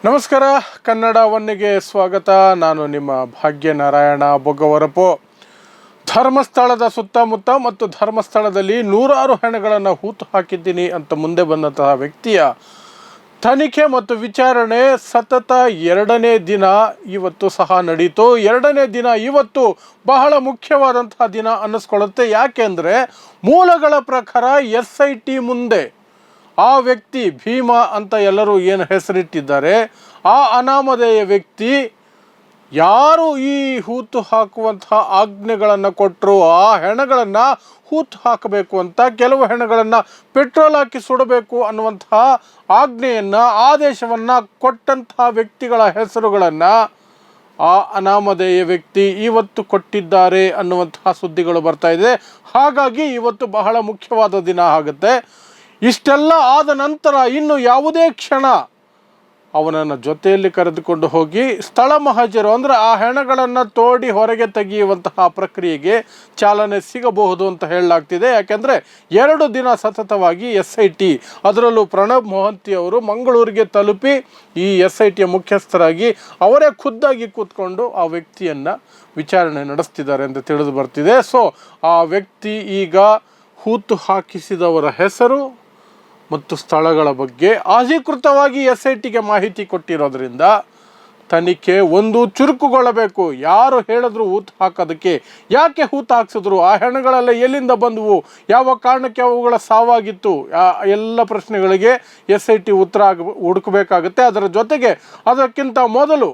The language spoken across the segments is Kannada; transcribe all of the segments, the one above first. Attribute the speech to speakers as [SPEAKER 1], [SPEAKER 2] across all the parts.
[SPEAKER 1] ನಮಸ್ಕಾರ. ಕನ್ನಡ ಒನ್ನೆಗೆ ಸ್ವಾಗತ. ನಾನು ನಿಮ್ಮ ಭಾಗ್ಯನಾರಾಯಣ ಬೊಗ್ಗವರಪು. ಧರ್ಮಸ್ಥಳದ ಸುತ್ತಮುತ್ತ ಮತ್ತು ಧರ್ಮಸ್ಥಳದಲ್ಲಿ ನೂರಾರು ಹೆಣಗಳನ್ನು ಹೂತು ಹಾಕಿದ್ದೀನಿ ಅಂತ ಮುಂದೆ ಬಂದಂತಹ ವ್ಯಕ್ತಿಯ ತನಿಖೆ ಮತ್ತು ವಿಚಾರಣೆ ಸತತ 2ನೇ ದಿನ ಇವತ್ತು ಸಹ ನಡೀತು. 2ನೇ ದಿನ ಇವತ್ತು ಬಹಳ ಮುಖ್ಯವಾದಂತಹ ದಿನ ಅನ್ನಿಸ್ಕೊಳ್ಳುತ್ತೆ. ಯಾಕೆಂದರೆ ಮೂಲಗಳ ಪ್ರಕಾರ SIT ಮುಂದೆ ಆ ವ್ಯಕ್ತಿ ಭೀಮ ಅಂತ ಎಲ್ಲರೂ ಏನು ಹೆಸರಿಟ್ಟಿದ್ದಾರೆ, ಆ ಅನಾಮಧೇಯ ವ್ಯಕ್ತಿ ಯಾರು ಈ ಹೂತು ಹಾಕುವಂತಹ ಆಜ್ಞೆಗಳನ್ನು ಕೊಟ್ಟರು, ಆ ಹೆಣಗಳನ್ನು ಹೂತು ಹಾಕಬೇಕು ಅಂತ, ಕೆಲವು ಹೆಣಗಳನ್ನು ಪೆಟ್ರೋಲ್ ಹಾಕಿ ಸುಡಬೇಕು ಅನ್ನುವಂತಹ ಆಜ್ಞೆಯನ್ನು, ಆದೇಶವನ್ನು ಕೊಟ್ಟಂತಹ ವ್ಯಕ್ತಿಗಳ ಹೆಸರುಗಳನ್ನು ಆ ಅನಾಮಧೇಯ ವ್ಯಕ್ತಿ ಇವತ್ತು ಕೊಟ್ಟಿದ್ದಾರೆ ಅನ್ನುವಂತಹ ಸುದ್ದಿಗಳು ಬರ್ತಾ ಇದೆ. ಹಾಗಾಗಿ ಇವತ್ತು ಬಹಳ ಮುಖ್ಯವಾದ ದಿನ ಆಗುತ್ತೆ. ಇಷ್ಟೆಲ್ಲ ಆದ ನಂತರ ಇನ್ನು ಯಾವುದೇ ಕ್ಷಣ ಅವನನ್ನು ಜೊತೆಯಲ್ಲಿ ಕರೆದುಕೊಂಡು ಹೋಗಿ ಸ್ಥಳ ಮಹಜರು ಅಂದರೆ ಆ ಹೆಣಗಳನ್ನು ತೋಡಿ ಹೊರಗೆ ತೆಗೆಯುವಂತಹ ಪ್ರಕ್ರಿಯೆಗೆ ಚಾಲನೆ ಸಿಗಬಹುದು ಅಂತ ಹೇಳಲಾಗ್ತಿದೆ. ಯಾಕೆಂದರೆ 2 ದಿನ ಸತತವಾಗಿ SIT, ಅದರಲ್ಲೂ ಪ್ರಣಬ್ ಮೊಹಂತಿ ಅವರು ಮಂಗಳೂರಿಗೆ ತಲುಪಿ ಈ SITಯ ಮುಖ್ಯಸ್ಥರಾಗಿ ಅವರೇ ಖುದ್ದಾಗಿ ಕೂತ್ಕೊಂಡು ಆ ವ್ಯಕ್ತಿಯನ್ನು ವಿಚಾರಣೆ ನಡೆಸ್ತಿದ್ದಾರೆ ಅಂತ ತಿಳಿದು ಬರ್ತಿದೆ. ಸೊ ಆ ವ್ಯಕ್ತಿ ಈಗ ಹೂತು ಹಾಕಿಸಿದವರ ಹೆಸರು ಮತ್ತು ಸ್ಥಳಗಳ ಬಗ್ಗೆ ಅಧಿಕೃತವಾಗಿ SITಗೆ ಮಾಹಿತಿ ಕೊಟ್ಟಿರೋದ್ರಿಂದ ತನಿಖೆ ಒಂದು ಚುರುಕುಗೊಳ್ಳಬೇಕು. ಯಾರು ಹೇಳಿದ್ರು ಹೂತು ಹಾಕೋದಕ್ಕೆ, ಯಾಕೆ ಹೂತು ಹಾಕ್ಸಿದ್ರು, ಆ ಹೆಣಗಳೆಲ್ಲ ಎಲ್ಲಿಂದ ಬಂದವು, ಯಾವ ಕಾರಣಕ್ಕೆ ಅವುಗಳ ಸಾವಾಗಿತ್ತು, ಎಲ್ಲ ಪ್ರಶ್ನೆಗಳಿಗೆ SIT ಉತ್ತರ ಹುಡುಕಬೇಕಾಗುತ್ತೆ. ಅದರ ಜೊತೆಗೆ ಅದಕ್ಕಿಂತ ಮೊದಲು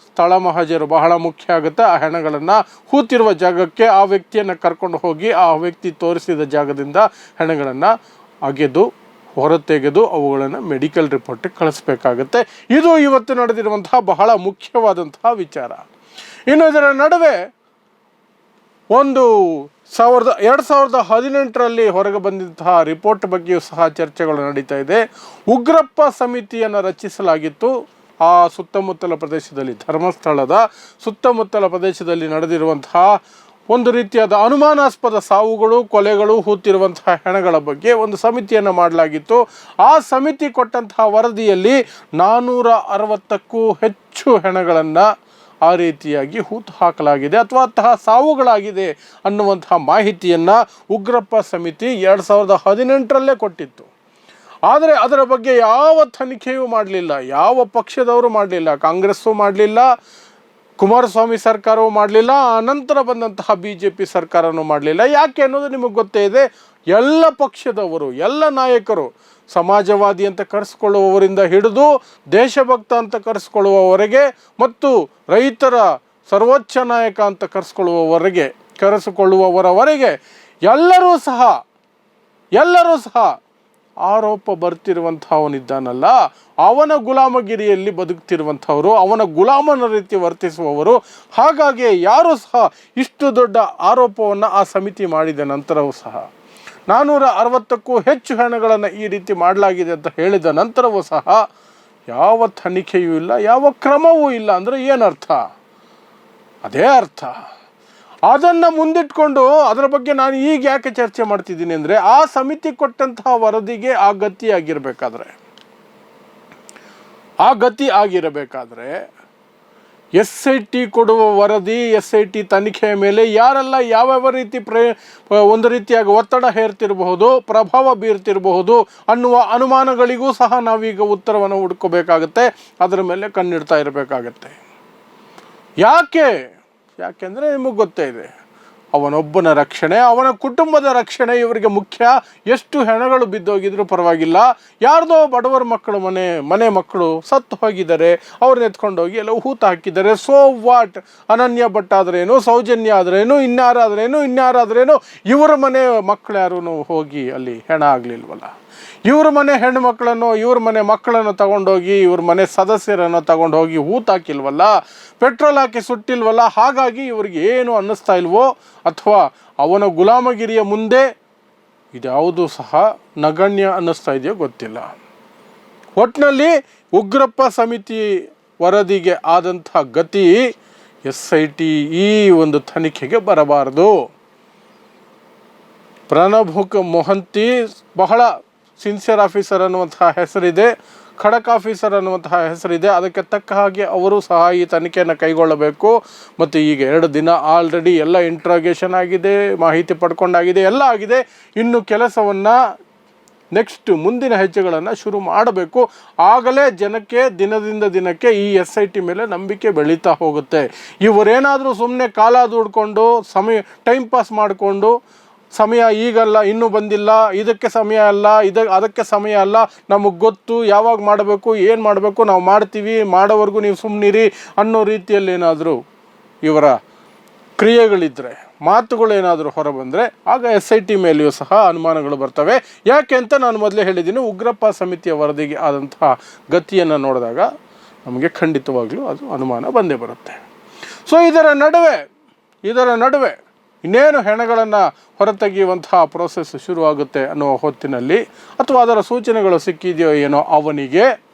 [SPEAKER 1] ಸ್ಥಳ ಮಹಜರು ಬಹಳ ಮುಖ್ಯ ಆಗುತ್ತೆ. ಆ ಹೆಣಗಳನ್ನು ಹೂತಿರುವ ಜಾಗಕ್ಕೆ ಆ ವ್ಯಕ್ತಿಯನ್ನು ಕರ್ಕೊಂಡು ಹೋಗಿ ಆ ವ್ಯಕ್ತಿ ತೋರಿಸಿದ ಜಾಗದಿಂದ ಹೆಣಗಳನ್ನು ಅಗೆದು ಹೊರತೆಗೆದು ಅವುಗಳನ್ನು ಮೆಡಿಕಲ್ ರಿಪೋರ್ಟಿಗೆ ಕಳಿಸ್ಬೇಕಾಗತ್ತೆ. ಇದು ಇವತ್ತು ನಡೆದಿರುವಂತಹ ಬಹಳ ಮುಖ್ಯವಾದಂತಹ ವಿಚಾರ. ಇನ್ನು ಇದರ ನಡುವೆ 2018ರಲ್ಲಿ ಹೊರಗೆ ಬಂದಂತಹ ರಿಪೋರ್ಟ್ ಬಗ್ಗೆಯೂ ಸಹ ಚರ್ಚೆಗಳು ನಡೀತಾ ಇದೆ. ಉಗ್ರಪ್ಪ ಸಮಿತಿಯನ್ನು ರಚಿಸಲಾಗಿತ್ತು. ಆ ಸುತ್ತಮುತ್ತಲ ಪ್ರದೇಶದಲ್ಲಿ, ಧರ್ಮಸ್ಥಳದ ಸುತ್ತಮುತ್ತಲ ಪ್ರದೇಶದಲ್ಲಿ ನಡೆದಿರುವಂತಹ ಒಂದು ರೀತಿಯಾದ ಅನುಮಾನಾಸ್ಪದ ಸಾವುಗಳು, ಕೊಲೆಗಳು, ಹೂತಿರುವಂತಹ ಹೆಣಗಳ ಬಗ್ಗೆ ಒಂದು ಸಮಿತಿಯನ್ನು ಮಾಡಲಾಗಿತ್ತು. ಆ ಸಮಿತಿ ಕೊಟ್ಟಂತಹ ವರದಿಯಲ್ಲಿ 460ಕ್ಕೂ ಹೆಚ್ಚು ಹೆಣಗಳನ್ನು ಆ ರೀತಿಯಾಗಿ ಹೂತು ಹಾಕಲಾಗಿದೆ ಅಥವಾ ಅಂತಹ ಸಾವುಗಳಾಗಿದೆ ಅನ್ನುವಂತಹ ಮಾಹಿತಿಯನ್ನು ಉಗ್ರಪ್ಪ ಸಮಿತಿ 2018ರಲ್ಲೇ ಕೊಟ್ಟಿತ್ತು. ಆದರೆ ಅದರ ಬಗ್ಗೆ ಯಾವ ತನಿಖೆಯೂ ಮಾಡಲಿಲ್ಲ, ಯಾವ ಪಕ್ಷದವರು ಮಾಡಲಿಲ್ಲ. ಕಾಂಗ್ರೆಸ್ಸು ಮಾಡಲಿಲ್ಲ, ಕುಮಾರಸ್ವಾಮಿ ಸರ್ಕಾರವೂ ಮಾಡಲಿಲ್ಲ, ಅನಂತರ ಬಂದಂತಹ BJP ಸರ್ಕಾರವೂ ಮಾಡಲಿಲ್ಲ. ಯಾಕೆ ಅನ್ನೋದು ನಿಮಗೆ ಗೊತ್ತೇ ಇದೆ. ಎಲ್ಲ ಪಕ್ಷದವರು, ಎಲ್ಲ ನಾಯಕರು, ಸಮಾಜವಾದಿ ಅಂತ ಕರೆಸ್ಕೊಳ್ಳುವವರಿಂದ ಹಿಡಿದು ದೇಶಭಕ್ತ ಅಂತ ಕರೆಸ್ಕೊಳ್ಳುವವರೆಗೆ ಮತ್ತು ರೈತರ ಸರ್ವೋಚ್ಚ ನಾಯಕ ಅಂತ ಕರೆಸಿಕೊಳ್ಳುವವರವರೆಗೆ ಎಲ್ಲರೂ ಸಹ ಆರೋಪ ಬರ್ತಿರುವಂಥವನಿದ್ದಾನಲ್ಲ, ಅವನ ಗುಲಾಮಗಿರಿಯಲ್ಲಿ ಬದುಕ್ತಿರುವಂಥವರು, ಅವನ ಗುಲಾಮನ ರೀತಿ ವರ್ತಿಸುವವರು. ಹಾಗಾಗಿ ಯಾರೂ ಸಹ ಇಷ್ಟು ದೊಡ್ಡ ಆರೋಪವನ್ನು ಆ ಸಮಿತಿ ಮಾಡಿದ ನಂತರವೂ ಸಹ 460ಕ್ಕೂ ಹೆಚ್ಚು ಹೆಣಗಳನ್ನು ಈ ರೀತಿ ಮಾಡಲಾಗಿದೆ ಅಂತ ಹೇಳಿದ ನಂತರವೂ ಸಹ ಯಾವ ತನಿಖೆಯೂ ಇಲ್ಲ, ಯಾವ ಕ್ರಮವೂ ಇಲ್ಲ. ಅಂದರೆ ಏನರ್ಥ? ಅದೇ ಅರ್ಥ. ಅದನ್ನು ಮುಂದಿಟ್ಕೊಂಡು ಅದರ ಬಗ್ಗೆ ನಾನು ಈಗ ಯಾಕೆ ಚರ್ಚೆ ಮಾಡ್ತಿದ್ದೀನಿ ಅಂದರೆ, ಆ ಸಮಿತಿ ಕೊಟ್ಟಂತಹ ವರದಿಗೆ ಆ ಗತಿ ಆಗಿರಬೇಕಾದ್ರೆ SIT ಕೊಡುವ ವರದಿ, SIT ತನಿಖೆಯ ಮೇಲೆ ಯಾರೆಲ್ಲ ಯಾವ್ಯಾವ ರೀತಿ ಒಂದು ರೀತಿಯಾಗಿ ಒತ್ತಡ ಹೇರ್ತಿರಬಹುದು, ಪ್ರಭಾವ ಬೀರ್ತಿರಬಹುದು ಅನ್ನುವ ಅನುಮಾನಗಳಿಗೂ ಸಹ ನಾವೀಗ ಉತ್ತರವನ್ನು ಹುಡ್ಕೋಬೇಕಾಗತ್ತೆ. ಅದರ ಮೇಲೆ ಕಣ್ಣಿಡ್ತಾ ಇರಬೇಕಾಗತ್ತೆ. ಯಾಕೆಂದರೆ ನಿಮಗೆ ಗೊತ್ತೇ ಇದೆ, ಅವನೊಬ್ಬನ ರಕ್ಷಣೆ, ಅವನ ಕುಟುಂಬದ ರಕ್ಷಣೆ ಇವರಿಗೆ ಮುಖ್ಯ. ಎಷ್ಟು ಹೆಣಗಳು ಬಿದ್ದೋಗಿದ್ರು ಪರವಾಗಿಲ್ಲ, ಯಾರ್ದೋ ಬಡವರ ಮಕ್ಕಳು ಮನೆ ಮಕ್ಕಳು ಸತ್ತು ಹೋಗಿದ್ದಾರೆ, ಅವ್ರನ್ನ ಎತ್ಕೊಂಡೋಗಿ ಎಲ್ಲ ಹೂತು ಹಾಕಿದ್ದಾರೆ. So what? ಅನನ್ಯ ಭಟ್ ಆದ್ರೇನು, ಸೌಜನ್ಯ ಆದ್ರೇನು, ಇನ್ಯಾರಾದ್ರೇನು, ಇವರ ಮನೆ ಮಕ್ಕಳು ಯಾರೂ ಹೋಗಿ ಅಲ್ಲಿ ಹೆಣ ಆಗಲಿಲ್ವಲ್ಲ. ಇವ್ರ ಮನೆ ಹೆಣ್ಣು ಮಕ್ಕಳನ್ನು, ಇವ್ರ ಮನೆ ಮಕ್ಕಳನ್ನು ತಗೊಂಡೋಗಿ, ಇವ್ರ ಮನೆ ಸದಸ್ಯರನ್ನು ತಗೊಂಡೋಗಿ ಹೂತಾಕಿಲ್ವಲ್ಲ, ಪೆಟ್ರೋಲ್ ಹಾಕಿ ಸುಟ್ಟಿಲ್ವಲ್ಲ. ಹಾಗಾಗಿ ಇವ್ರಿಗೆ ಏನು ಅನ್ನಿಸ್ತಾ ಇಲ್ವೋ, ಅಥವಾ ಅವನ ಗುಲಾಮಗಿರಿಯ ಮುಂದೆ ಇದ್ಯಾವುದೂ ಸಹ ನಗಣ್ಯ ಅನ್ನಿಸ್ತಾ ಇದೆಯೋ ಗೊತ್ತಿಲ್ಲ. ಒಟ್ಟಿನಲ್ಲಿ ಉಗ್ರಪ್ಪ ಸಮಿತಿ ವರದಿಗೆ ಆದಂಥ ಗತಿ SIT ಈ ಒಂದು ತನಿಖೆಗೆ ಬರಬಾರದು. ಪ್ರಣಬ್ ಮೊಹಂತಿ ಬಹಳ ಸಿನ್ಸಿಯರ್ ಆಫೀಸರ್ ಅನ್ನುವಂತಹ ಹೆಸರಿದೆ. ಖಡಕ್ ಆಫೀಸರ್ ಅನ್ನುವಂತಹ ಹೆಸರಿದೆ. ಅದಕ್ಕೆ ತಕ್ಕ ಹಾಗೆ ಅವರು ಸಹ ಈ ತನಿಖೆಯನ್ನು ಕೈಗೊಳ್ಳಬೇಕು. ಮತ್ತು ಈಗ 2 ದಿನ ಆಲ್ರೆಡಿ ಎಲ್ಲ ಇಂಟ್ರಾಗೇಷನ್ ಆಗಿದೆ, ಮಾಹಿತಿ ಪಡ್ಕೊಂಡಾಗಿದೆ, ಎಲ್ಲ ಆಗಿದೆ. ಇನ್ನು ಕೆಲಸವನ್ನು ನೆಕ್ಸ್ಟ್ ಮುಂದಿನ ಹೆಜ್ಜೆಗಳನ್ನು ಶುರು ಮಾಡಬೇಕು. ಆಗಲೇ ಜನಕ್ಕೆ ದಿನದಿಂದ ದಿನಕ್ಕೆ ಈ SIT ಮೇಲೆ ನಂಬಿಕೆ ಬೆಳೀತಾ ಹೋಗುತ್ತೆ. ಇವರೇನಾದರೂ ಸುಮ್ಮನೆ ಕಾಲ ದೂಡ್ಕೊಂಡು ಟೈಮ್ ಪಾಸ್ ಮಾಡಿಕೊಂಡು ಸಮಯ ಈಗಲ್ಲ, ಇನ್ನೂ ಬಂದಿಲ್ಲ, ಇದಕ್ಕೆ ಸಮಯ ಅಲ್ಲ, ಅದಕ್ಕೆ ಸಮಯ ಅಲ್ಲ, ನಮಗೆ ಗೊತ್ತು ಯಾವಾಗ ಮಾಡಬೇಕು, ಏನು ಮಾಡಬೇಕು, ನಾವು ಮಾಡ್ತೀವಿ, ಮಾಡೋವರೆಗೂ ನೀವು ಸುಮ್ಮನಿರಿ ಅನ್ನೋ ರೀತಿಯಲ್ಲಿ ಏನಾದರೂ ಇವರ ಕ್ರಿಯೆಗಳಿದ್ದರೆ, ಮಾತುಗಳೇನಾದರೂ ಹೊರಬಂದರೆ ಆಗ SIT ಮೇಲೆಯೂ ಸಹ ಅನುಮಾನಗಳು ಬರ್ತವೆ. ಯಾಕೆ ಅಂತ ನಾನು ಮೊದಲೇ ಹೇಳಿದ್ದೀನಿ, ಉಗ್ರಪ್ಪ ಸಮಿತಿಯ ವರದಿಗೆ ಆದಂತಹ ಗತಿಯನ್ನು ನೋಡಿದಾಗ ನಮಗೆ ಖಂಡಿತವಾಗ್ಲೂ ಅದು ಅನುಮಾನ ಬಂದೇ ಬರುತ್ತೆ. ಸೊ ಇದರ ನಡುವೆ ಇನ್ನೇನು ಹೆಣಗಳನ್ನು ಹೊರತೆಗೆಯುವಂತಹ ಪ್ರೋಸೆಸ್ ಶುರುವಾಗುತ್ತೆ ಅನ್ನುವ ಹೊತ್ತಿನಲ್ಲಿ, ಅಥವಾ ಅದರ ಸೂಚನೆಗಳು ಸಿಕ್ಕಿದೆಯೋ ಏನೋ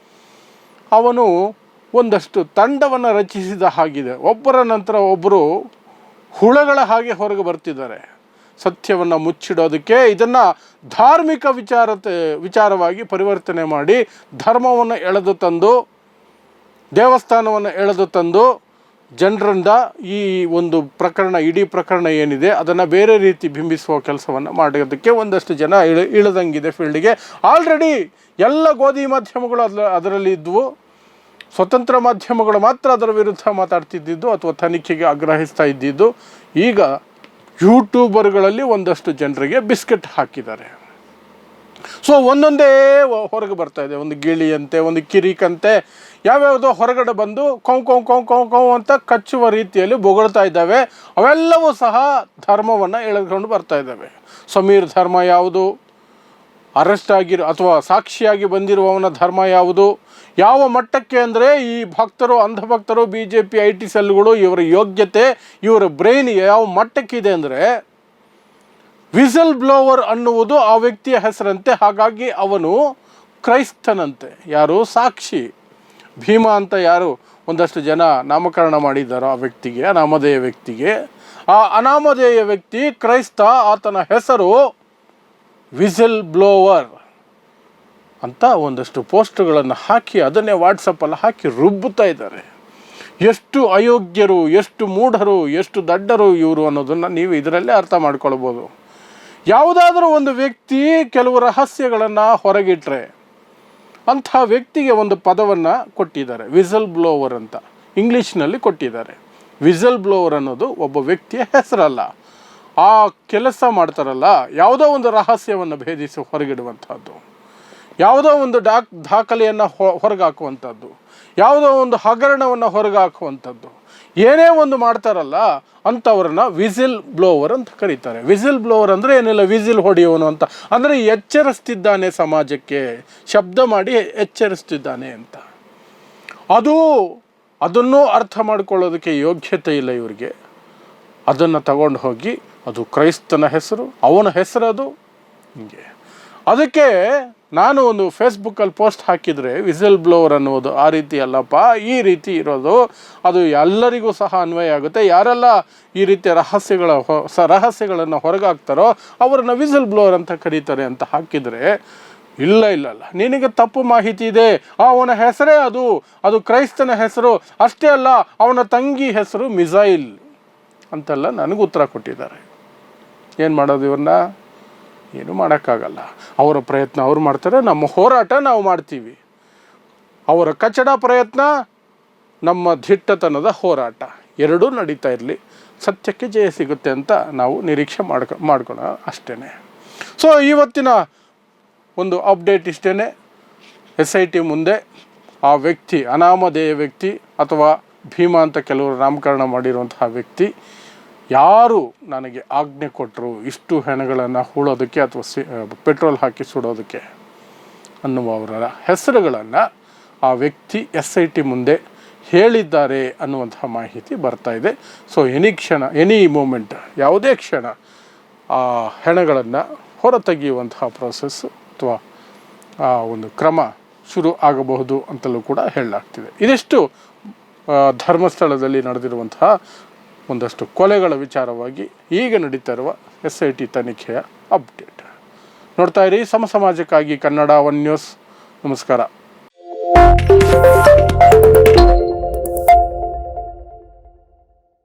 [SPEAKER 1] ಅವನು ಒಂದಷ್ಟು ತಂಡವನ್ನು ರಚಿಸಿದ ಹಾಗಿದೆ. ಒಬ್ಬರ ನಂತರ ಒಬ್ಬರು ಹುಳಗಳ ಹಾಗೆ ಹೊರಗೆ ಬರ್ತಿದ್ದಾರೆ ಸತ್ಯವನ್ನು ಮುಚ್ಚಿಡೋದಕ್ಕೆ. ಇದನ್ನು ಧಾರ್ಮಿಕ ವಿಚಾರವಾಗಿ ಪರಿವರ್ತನೆ ಮಾಡಿ ಧರ್ಮವನ್ನು ಎಳೆದು ತಂದು, ದೇವಸ್ಥಾನವನ್ನು ಎಳೆದು ತಂದು ಜನರಿಂದ ಈ ಒಂದು ಇಡೀ ಪ್ರಕರಣ ಏನಿದೆ ಅದನ್ನು ಬೇರೆ ರೀತಿ ಬಿಂಬಿಸುವ ಕೆಲಸವನ್ನು ಮಾಡೋದಕ್ಕೆ ಒಂದಷ್ಟು ಜನ ಇಳಿದಂಗಿದೆ ಫೀಲ್ಡಿಗೆ. ಆಲ್ರೆಡಿ ಎಲ್ಲ ಗೋಧಿ ಮಾಧ್ಯಮಗಳು ಅದರಲ್ಲಿ ಇದ್ವು. ಸ್ವತಂತ್ರ ಮಾಧ್ಯಮಗಳು ಮಾತ್ರ ಅದರ ವಿರುದ್ಧ ಮಾತಾಡ್ತಿದ್ದಿದ್ದು ಅಥವಾ ತನಿಖೆಗೆ ಆಗ್ರಹಿಸ್ತಾ ಇದ್ದಿದ್ದು. ಈಗ ಯೂಟ್ಯೂಬರ್ಗಳಲ್ಲಿ ಒಂದಷ್ಟು ಜನರಿಗೆ ಬಿಸ್ಕೆಟ್ ಹಾಕಿದ್ದಾರೆ. ಸೊ ಒಂದೊಂದೇ ಹೊರಗೆ ಬರ್ತಾ ಇದೆ. ಒಂದು ಗಿಳಿಯಂತೆ, ಒಂದು ಕಿರಿಕಂತೆ, ಯಾವ್ಯಾವುದೋ ಹೊರಗಡೆ ಬಂದು ಕೌ ಅಂತ ಕಚ್ಚುವ ರೀತಿಯಲ್ಲಿ ಬೊಗಳ್ತಾ ಇದ್ದಾವೆ. ಅವೆಲ್ಲವೂ ಸಹ ಧರ್ಮವನ್ನು ಎಳೆದುಕೊಂಡು ಬರ್ತಾ ಇದ್ದಾವೆ. ಸಮೀರ್ ಧರ್ಮ ಯಾವುದು, ಅರೆಸ್ಟ್ ಅಥವಾ ಸಾಕ್ಷಿಯಾಗಿ ಬಂದಿರುವವನ ಧರ್ಮ ಯಾವುದು, ಯಾವ ಮಟ್ಟಕ್ಕೆ ಅಂದರೆ ಈ ಭಕ್ತರು, ಅಂಧಭಕ್ತರು, BJP IT ಸೆಲ್ಗಳು, ಇವರ ಯೋಗ್ಯತೆ, ಇವರ ಬ್ರೈನ್ ಯಾವ ಮಟ್ಟಕ್ಕಿದೆ ಅಂದರೆ, ವಿಸಲ್ ಬ್ಲೋವರ್ ಅನ್ನುವುದು ಆ ವ್ಯಕ್ತಿಯ ಹೆಸರಂತೆ. ಹಾಗಾಗಿ ಅವನು ಕ್ರೈಸ್ತನಂತೆ. ಯಾರು? ಸಾಕ್ಷಿ ಭೀಮಾ ಅಂತ ಯಾರು ಒಂದಷ್ಟು ಜನ ನಾಮಕರಣ ಮಾಡಿದ್ದಾರೋ ಆ ವ್ಯಕ್ತಿಗೆ, ಅನಾಮಧೇಯ ವ್ಯಕ್ತಿಗೆ, ಆ ಅನಾಮಧೇಯ ವ್ಯಕ್ತಿ ಕ್ರೈಸ್ತ. ಆತನ ಹೆಸರು ವಿಸಲ್ ಬ್ಲೋವರ್ ಅಂತ ಒಂದಷ್ಟು ಪೋಸ್ಟ್ಗಳನ್ನು ಹಾಕಿ ಅದನ್ನೇ ವಾಟ್ಸಪ್ಪಲ್ಲಿ ಹಾಕಿ ರುಬ್ಬುತ್ತಾ ಇದ್ದಾರೆ. ಎಷ್ಟು ಅಯೋಗ್ಯರು, ಎಷ್ಟು ಮೂಢರು, ಎಷ್ಟು ದಡ್ಡರು ಇವರು ಅನ್ನೋದನ್ನು ನೀವು ಇದರಲ್ಲೇ ಅರ್ಥ ಮಾಡ್ಕೊಳ್ಬೋದು. ಯಾವುದಾದ್ರೂ ಒಂದು ವ್ಯಕ್ತಿ ಕೆಲವು ರಹಸ್ಯಗಳನ್ನು ಹೊರಗಿಟ್ರೆ ಅಂಥ ವ್ಯಕ್ತಿಗೆ ಒಂದು ಪದವನ್ನು ಕೊಟ್ಟಿದ್ದಾರೆ, ವಿಸಲ್ ಬ್ಲೋವರ್ ಅಂತ ಇಂಗ್ಲೀಷ್ನಲ್ಲಿ ಕೊಟ್ಟಿದ್ದಾರೆ. ವಿಸಲ್ ಬ್ಲೋವರ್ ಅನ್ನೋದು ಒಬ್ಬ ವ್ಯಕ್ತಿಯ ಹೆಸರಲ್ಲ. ಆ ಕೆಲಸ ಮಾಡ್ತಾರಲ್ಲ, ಯಾವುದೋ ಒಂದು ರಹಸ್ಯವನ್ನು ಭೇದಿಸಿ ಹೊರಗಿಡುವಂಥದ್ದು, ಯಾವುದೋ ಒಂದು ದಾಖಲೆಯನ್ನು ಹೊರಗೆ ಹಾಕುವಂಥದ್ದು, ಯಾವುದೋ ಒಂದು ಹಗರಣವನ್ನು ಹೊರಗೆ ಹಾಕುವಂಥದ್ದು, ಏನೇ ಒಂದು ಮಾಡ್ತಾರಲ್ಲ ಅಂಥವ್ರನ್ನ ವಿಸಿಲ್ ಬ್ಲೋವರ್ ಅಂತ ಕರೀತಾರೆ. ವಿಸಿಲ್ ಬ್ಲೋವರ್ ಅಂದರೆ ಏನಿಲ್ಲ, ವಿಸಿಲ್ ಹೊಡೆಯೋನು ಅಂತ, ಅಂದರೆ ಎಚ್ಚರಿಸ್ತಿದ್ದಾನೆ, ಸಮಾಜಕ್ಕೆ ಶಬ್ದ ಮಾಡಿ ಎಚ್ಚರಿಸ್ತಿದ್ದಾನೆ ಅಂತ. ಅದನ್ನು ಅರ್ಥ ಮಾಡ್ಕೊಳ್ಳೋದಕ್ಕೆ ಯೋಗ್ಯತೆ ಇಲ್ಲ ಇವರಿಗೆ. ಅದನ್ನು ತಗೊಂಡು ಹೋಗಿ ಅದು ಕ್ರೈಸ್ತನ ಹೆಸರು, ಅವನ ಹೆಸರದು, ಹಿಂಗೆ. ಅದಕ್ಕೆ ನಾನು ಒಂದು ಫೇಸ್ಬುಕ್ಕಲ್ಲಿ ಪೋಸ್ಟ್ ಹಾಕಿದರೆ, ವಿಸಿಲ್ ಬ್ಲೋವರ್ ಅನ್ನೋದು ಆ ರೀತಿ ಅಲ್ಲಪ್ಪ, ಈ ರೀತಿ ಇರೋದು, ಅದು ಎಲ್ಲರಿಗೂ ಸಹ ಅನ್ವಯ ಆಗುತ್ತೆ. ಯಾರೆಲ್ಲ ಈ ರೀತಿಯ ರಹಸ್ಯಗಳನ್ನು ಹೊರಗಾಕ್ತಾರೋ ಅವರನ್ನು ವಿಸಿಲ್ ಬ್ಲೋವರ್ ಅಂತ ಕರೀತಾರೆ ಅಂತ ಹಾಕಿದರೆ, ಇಲ್ಲ, ನಿನಗೆ ತಪ್ಪು ಮಾಹಿತಿ ಇದೆ, ಅವನ ಹೆಸರೇ ಅದು ಕ್ರೈಸ್ತನ ಹೆಸರು, ಅಷ್ಟೇ ಅಲ್ಲ ಅವನ ತಂಗಿ ಹೆಸರು ಮಿಸೈಲ್ ಅಂತೆಲ್ಲ ನನಗೆ ಉತ್ತರ ಕೊಟ್ಟಿದ್ದಾರೆ. ಏನು ಮಾಡೋದು ಇವ್ರನ್ನ? ಏನು ಮಾಡೋಕ್ಕಾಗಲ್ಲ. ಅವರ ಪ್ರಯತ್ನ ಅವ್ರು ಮಾಡ್ತಾರೆ, ನಮ್ಮ ಹೋರಾಟ ನಾವು ಮಾಡ್ತೀವಿ. ಅವರ ಕಚಡ ಪ್ರಯತ್ನ, ನಮ್ಮ ದಿಟ್ಟತನದ ಹೋರಾಟ, ಎರಡೂ ನಡೀತಾ ಇರಲಿ. ಸತ್ಯಕ್ಕೆ ಜಯ ಸಿಗುತ್ತೆ ಅಂತ ನಾವು ನಿರೀಕ್ಷೆ ಮಾಡ್ಕೊಳ್ಳೋಣ ಅಷ್ಟೇ. ಸೊ ಇವತ್ತಿನ ಒಂದು ಅಪ್ಡೇಟ್ ಇಷ್ಟೇ. SIT ಮುಂದೆ ಆ ವ್ಯಕ್ತಿ, ಅನಾಮಧೇಯ ವ್ಯಕ್ತಿ ಅಥವಾ ಭೀಮಾ ಅಂತ ಕೆಲವರು ನಾಮಕರಣ ಮಾಡಿರುವಂತಹ ವ್ಯಕ್ತಿ ಯಾರು ನನಗೆ ಆಜ್ಞೆ ಕೊಟ್ಟರು ಇಷ್ಟು ಹೆಣಗಳನ್ನು ಹೂಳೋದಕ್ಕೆ ಅಥವಾ ಪೆಟ್ರೋಲ್ ಹಾಕಿ ಸುಡೋದಕ್ಕೆ ಅನ್ನುವವರ ಹೆಸರುಗಳನ್ನು ಆ ವ್ಯಕ್ತಿ SIT ಮುಂದೆ ಹೇಳಿದ್ದಾರೆ ಅನ್ನುವಂತಹ ಮಾಹಿತಿ ಬರ್ತಾ ಇದೆ. ಸೊ ಎನಿ ಮೂಮೆಂಟ್, ಯಾವುದೇ ಕ್ಷಣ ಆ ಹೆಣಗಳನ್ನು ಹೊರತೆಗೆಯುವಂತಹ ಪ್ರೋಸೆಸ್ಸು ಅಥವಾ ಆ ಒಂದು ಕ್ರಮ ಶುರು ಆಗಬಹುದು ಅಂತಲೂ ಕೂಡ ಹೇಳಲಾಗ್ತಿದೆ. ಇದಿಷ್ಟು ಧರ್ಮಸ್ಥಳದಲ್ಲಿ ನಡೆದಿರುವಂತಹ ಒಂದಷ್ಟು ಕೊಲೆಗಳ ವಿಚಾರವಾಗಿ ಈಗ ನಡೀತಾ ಇರುವ SIT ತನಿಖೆಯ ಅಪ್ಡೇಟ್. ನೋಡ್ತಾ ಇರಿ ಸಮಾಜಕ್ಕಾಗಿ ಕನ್ನಡ 1 ನ್ಯೂಸ್. ನಮಸ್ಕಾರ.